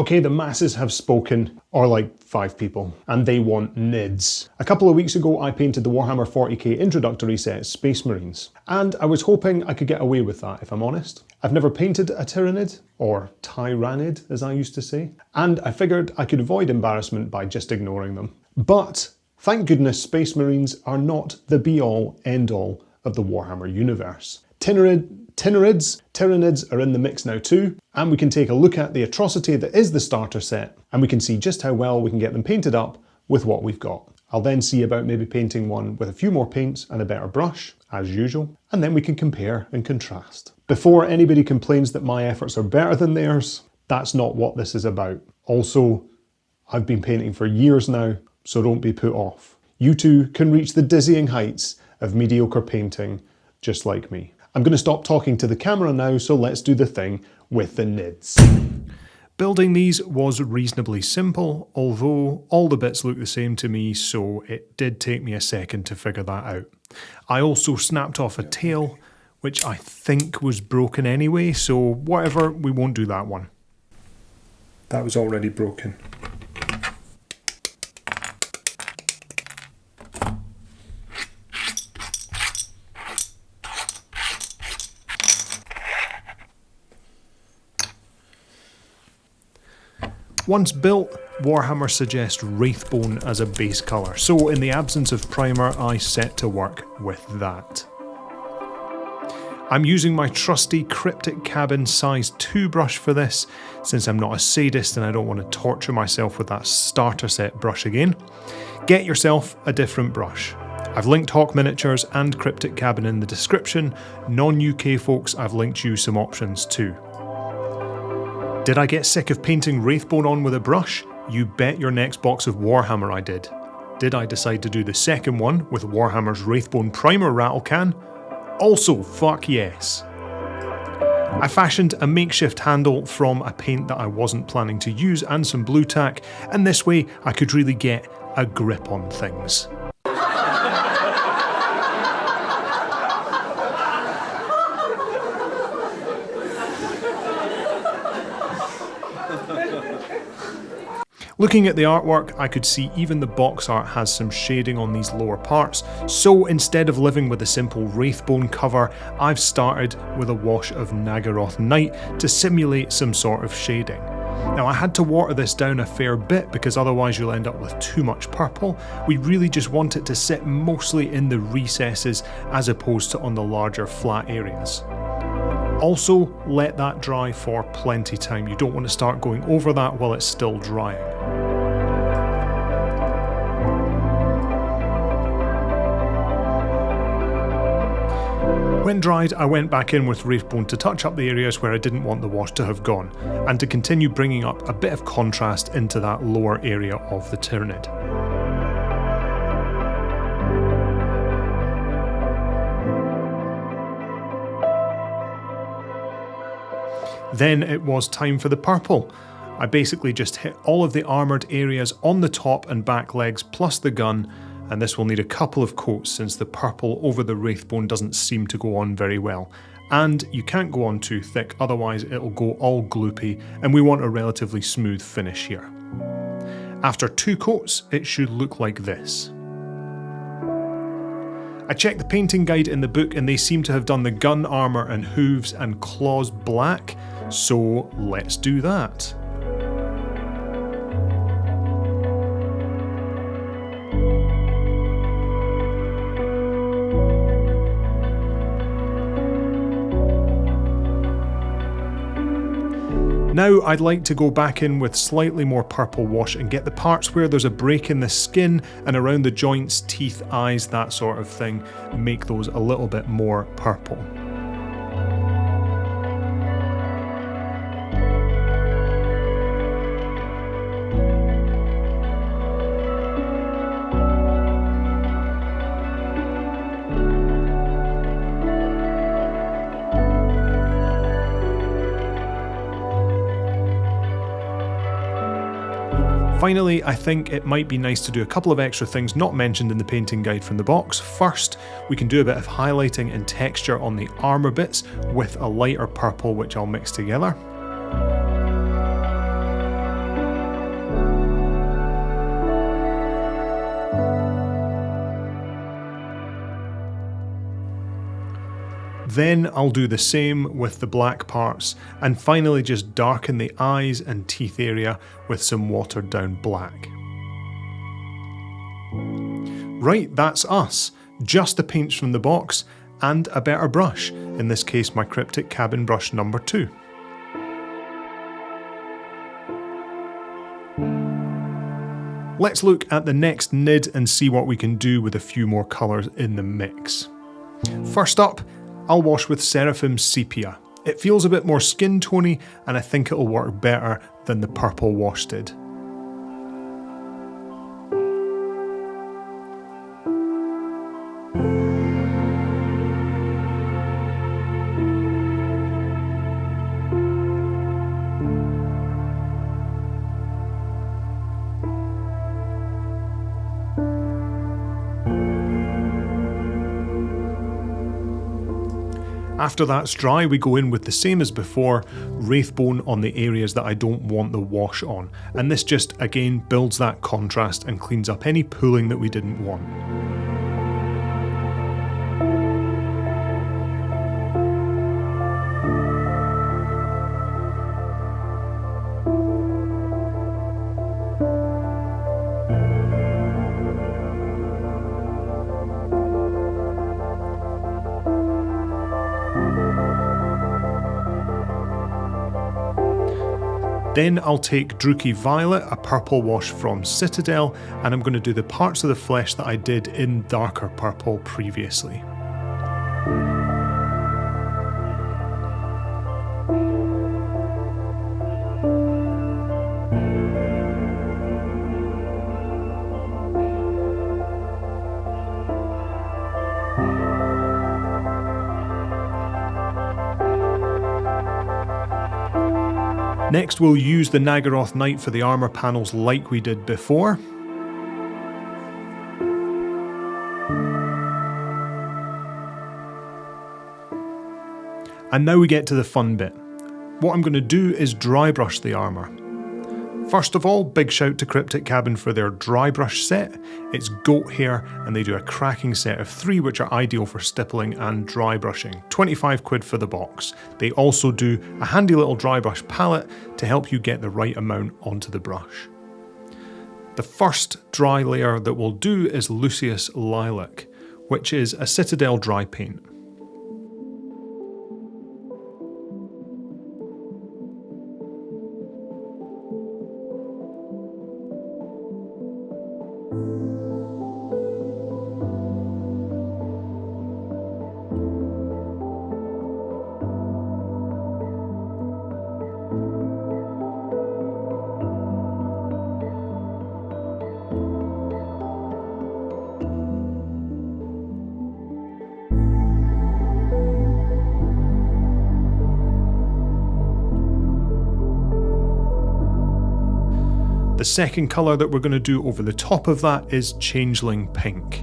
Okay, the masses have spoken, or like 5 people, and they want NIDs. A couple of weeks ago I painted the Warhammer 40k Introductory Set Space Marines, and I was hoping I could get away with that, if I'm honest. I've never painted a Tyranid, or Tyranid as I used to say, and I figured I could avoid embarrassment by just ignoring them. But thank goodness Space Marines are not the be-all, end-all of the Warhammer universe. Tyranids are in the mix now too, and we can take a look at the atrocity that is the starter set, and we can see just how well we can get them painted up with what we've got. I'll then see about maybe painting one with a few more paints and a better brush, as usual, and then we can compare and contrast. Before anybody complains that my efforts are better than theirs, that's not what this is about. Also, I've been painting for years now, so don't be put off. You too can reach the dizzying heights of mediocre painting just like me. I'm going to stop talking to the camera now, so let's do the thing with the NIDs. Building these was reasonably simple, although all the bits look the same to me, so it did take me a second to figure that out. I also snapped off a tail, which I think was broken anyway, so whatever, we won't do that one. That was already broken. Once built, Warhammer suggests Wraithbone as a base colour, so in the absence of primer I set to work with that. I'm using my trusty Cryptic Cabin size 2 brush for this, since I'm not a sadist and I don't want to torture myself with that starter set brush again. Get yourself a different brush. I've linked Hawk Miniatures and Cryptic Cabin in the description. Non-UK folks, I've linked you some options too. Did I get sick of painting Wraithbone on with a brush? You bet your next box of Warhammer I did. Did I decide to do the second one with Warhammer's Wraithbone Primer rattle can? Also fuck yes. I fashioned a makeshift handle from a paint that I wasn't planning to use and some blue tack, and this way I could really get a grip on things. Looking at the artwork, I could see even the box art has some shading on these lower parts, so instead of living with a simple Wraithbone cover, I've started with a wash of Nagaroth Night to simulate some sort of shading. Now I had to water this down a fair bit because otherwise you'll end up with too much purple. We really just want it to sit mostly in the recesses as opposed to on the larger flat areas. Also, let that dry for plenty time. You don't want to start going over that while it's still drying. When dried, I went back in with Wraithbone to touch up the areas where I didn't want the wash to have gone, and to continue bringing up a bit of contrast into that lower area of the Tyranid. Then it was time for the purple. I basically just hit all of the armoured areas on the top and back legs plus the gun, and this will need a couple of coats since the purple over the Wraithbone doesn't seem to go on very well. And you can't go on too thick, otherwise it'll go all gloopy, and we want a relatively smooth finish here. After 2 coats, it should look like this. I checked the painting guide in the book and they seem to have done the gun armour and hooves and claws black, so let's do that. Now I'd like to go back in with slightly more purple wash and get the parts where there's a break in the skin and around the joints, teeth, eyes, that sort of thing, make those a little bit more purple. Finally, I think it might be nice to do a couple of extra things not mentioned in the painting guide from the box. First, we can do a bit of highlighting and texture on the armour bits with a lighter purple which I'll mix together. Then I'll do the same with the black parts and finally just darken the eyes and teeth area with some watered down black. Right, that's us. Just the paints from the box and a better brush, in this case my Cryptic Cabin Brush number 2. Let's look at the next nid and see what we can do with a few more colours in the mix. First up, I'll wash with Seraphim Sepia. It feels a bit more skin tony and I think it'll work better than the purple wash did. After that's dry, we go in with the same as before, Wraithbone on the areas that I don't want the wash on, and this just again builds that contrast and cleans up any pooling that we didn't want. Then I'll take Druchii Violet, a purple wash from Citadel, and I'm going to do the parts of the flesh that I did in darker purple previously. Next we'll use the Naggaroth Knight for the armour panels like we did before. And now we get to the fun bit. What I'm going to do is dry brush the armour. First of all, big shout to Cryptic Cabin for their Drybrush set. It's goat hair and they do a cracking set of 3 which are ideal for stippling and dry brushing. 25 quid for the box. They also do a handy little dry brush palette to help you get the right amount onto the brush. The first dry layer that we'll do is Lucius Lilac, which is a Citadel dry paint. The second colour that we're going to do over the top of that is Changeling Pink.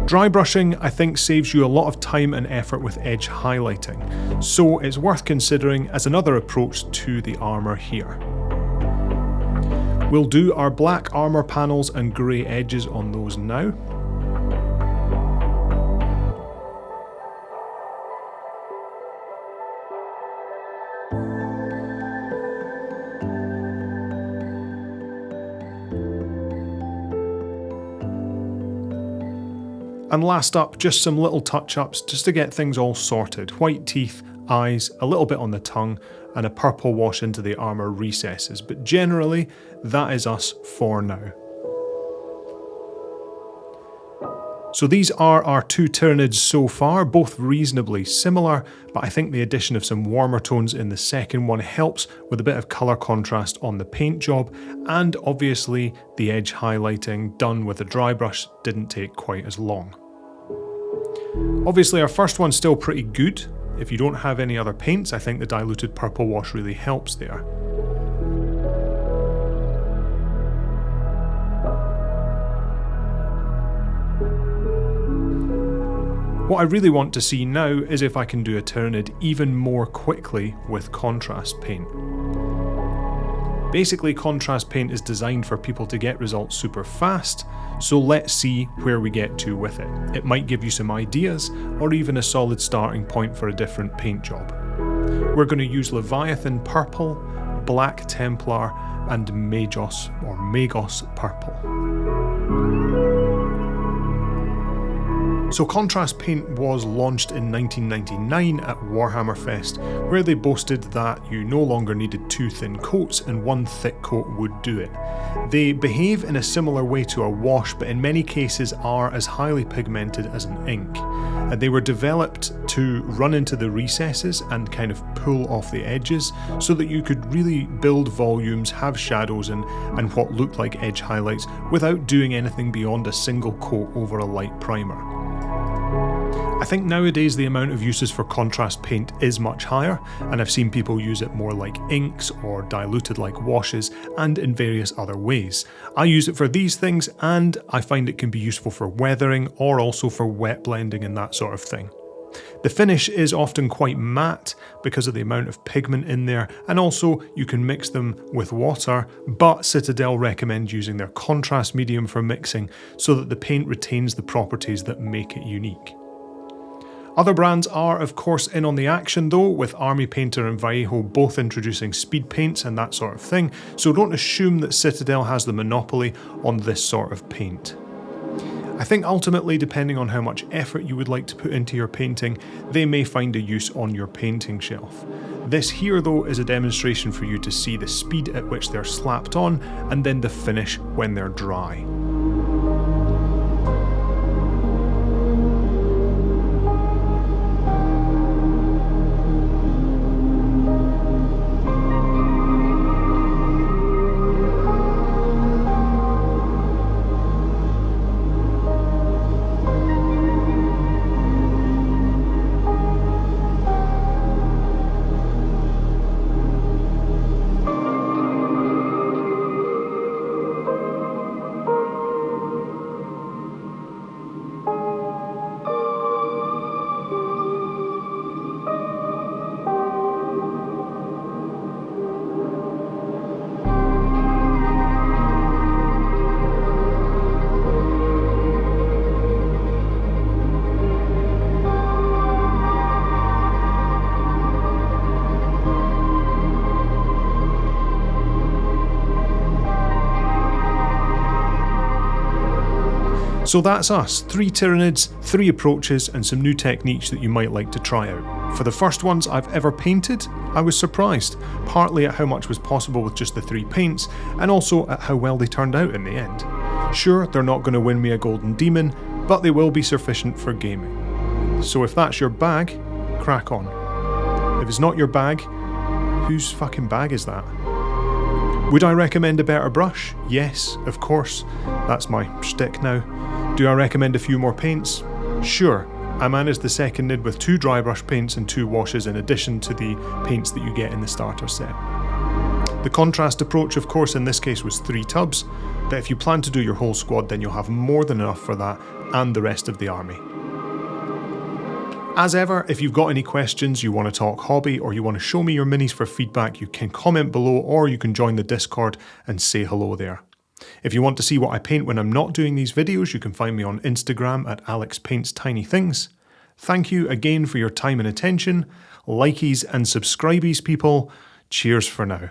Dry brushing, I think, saves you a lot of time and effort with edge highlighting, so it's worth considering as another approach to the armour here. We'll do our black armour panels and grey edges on those now. And last up, just some little touch-ups just to get things all sorted. White teeth, eyes, a little bit on the tongue, and a purple wash into the armour recesses. But generally, that is us for now. So these are our two Tyranids so far, both reasonably similar, but I think the addition of some warmer tones in the second one helps with a bit of colour contrast on the paint job, and obviously the edge highlighting done with a dry brush didn't take quite as long. Obviously our first one's still pretty good. If you don't have any other paints, I think the diluted purple wash really helps there. What I really want to see now is if I can do a Tyranid even more quickly with contrast paint. Basically, contrast paint is designed for people to get results super fast, so let's see where we get to with it. It might give you some ideas, or even a solid starting point for a different paint job. We're going to use Leviathan Purple, Black Templar, and Magos Purple. So contrast paint was launched in 1999 at Warhammer Fest, where they boasted that you no longer needed two thin coats and one thick coat would do it. They behave in a similar way to a wash, but in many cases are as highly pigmented as an ink. They were developed to run into the recesses and kind of pull off the edges so that you could really build volumes, have shadows and what looked like edge highlights without doing anything beyond a single coat over a light primer. I think nowadays the amount of uses for contrast paint is much higher, and I've seen people use it more like inks or diluted like washes and in various other ways. I use it for these things, and I find it can be useful for weathering or also for wet blending and that sort of thing. The finish is often quite matte because of the amount of pigment in there, and also you can mix them with water, but Citadel recommend using their contrast medium for mixing so that the paint retains the properties that make it unique. Other brands are of course in on the action though, with Army Painter and Vallejo both introducing speed paints and that sort of thing, so don't assume that Citadel has the monopoly on this sort of paint. I think ultimately, depending on how much effort you would like to put into your painting, they may find a use on your painting shelf. This here though is a demonstration for you to see the speed at which they're slapped on and then the finish when they're dry. So that's us, 3 Tyranids, 3 approaches and some new techniques that you might like to try out. For the first ones I've ever painted, I was surprised, partly at how much was possible with just the 3 paints, and also at how well they turned out in the end. Sure, they're not going to win me a golden demon, but they will be sufficient for gaming. So if that's your bag, crack on. If it's not your bag, whose fucking bag is that? Would I recommend a better brush? Yes, of course. That's my shtick now. Do I recommend a few more paints? Sure. I managed the second nid with 2 dry brush paints and 2 washes in addition to the paints that you get in the starter set. The contrast approach, of course, in this case was 3 tubs, but if you plan to do your whole squad, then you'll have more than enough for that and the rest of the army. As ever, if you've got any questions, you want to talk hobby, or you want to show me your minis for feedback, you can comment below, or you can join the Discord and say hello there. If you want to see what I paint when I'm not doing these videos, you can find me on Instagram at AlexPaintsTinyThings. Thank you again for your time and attention. Likeys and subscribeys, people. Cheers for now.